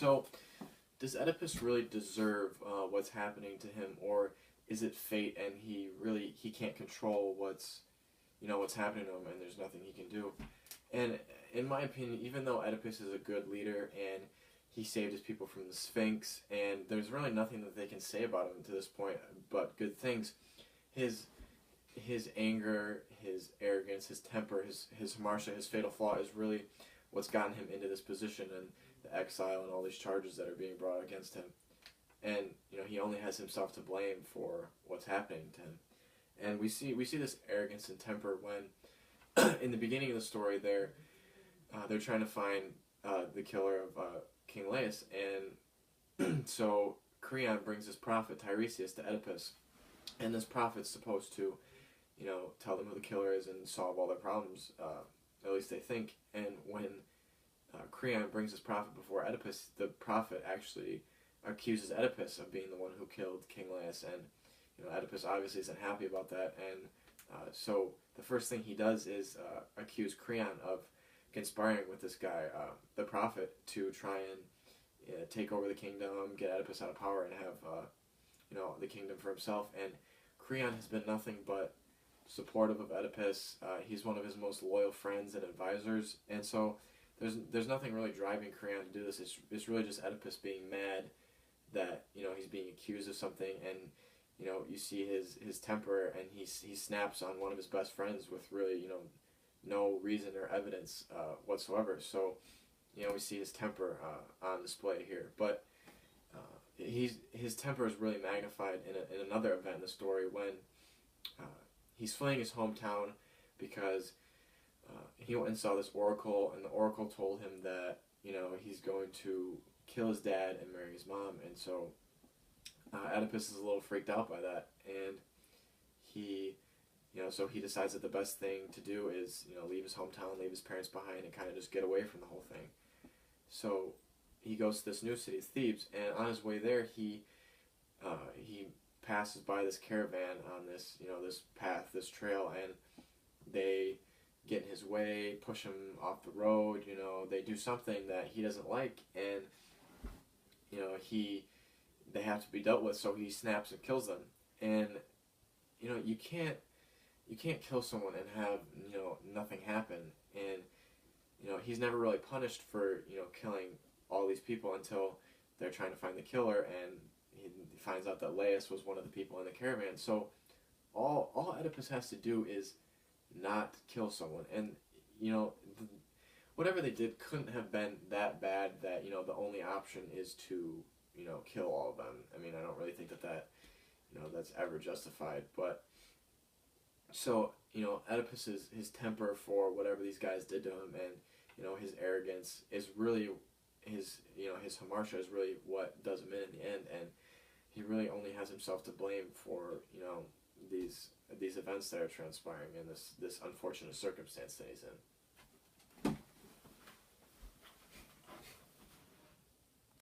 So, does Oedipus really deserve what's happening to him, or is it fate and he can't control what's happening to him, and there's nothing he can do? And in my opinion, even though Oedipus is a good leader and he saved his people from the Sphinx, and there's really nothing that they can say about him to this point but good things, his his anger, his arrogance, his temper, his hamartia, his fatal flaw is really what's gotten him into this position and the exile and all these charges that are being brought against him. And he only has himself to blame for what's happening to him. And we see this arrogance and temper when in the beginning of the story they're trying to find the killer of King Laius, and so Creon brings this prophet Tiresias to Oedipus, and this prophet's supposed to tell them who the killer is and solve all their problems, at least they think. And when Creon brings this prophet before Oedipus, the prophet actually accuses Oedipus of being the one who killed King Laius, and Oedipus obviously isn't happy about that, and so the first thing he does is accuse Creon of conspiring with this guy, the prophet, to try and take over the kingdom, get Oedipus out of power, and have the kingdom for himself. And Creon has been nothing but supportive of Oedipus. He's one of his most loyal friends and advisors, and so there's nothing really driving Creon to do this. It's really just Oedipus being mad that he's being accused of something, and you see his temper, and he snaps on one of his best friends with really no reason or evidence whatsoever. So we see his temper on display here, but his temper is really magnified in another event in the story when he's fleeing his hometown because he went and saw this oracle, and the oracle told him that he's going to kill his dad and marry his mom. And so Oedipus is a little freaked out by that, and so he decides that the best thing to do is leave his hometown, leave his parents behind, and kind of just get away from the whole thing. So he goes to this new city, Thebes, and on his way there he passes by this caravan on this this path, this trail, and they get in his way, push him off the road. They do something that he doesn't like, and they have to be dealt with. So he snaps and kills them. And you can't kill someone and have nothing happen. And he's never really punished for killing all these people until they're trying to find the killer, and he finds out that Laius was one of the people in the caravan. So all Oedipus has to do is not kill someone, and whatever they did couldn't have been that bad that the only option is to kill all of them. I mean, I don't really think that that's ever justified. But so Oedipus's his temper for whatever these guys did to him, and his arrogance is really his hamartia is really what does him in the end, and he really only has himself to blame for these events that are transpiring in this unfortunate circumstance that he's in.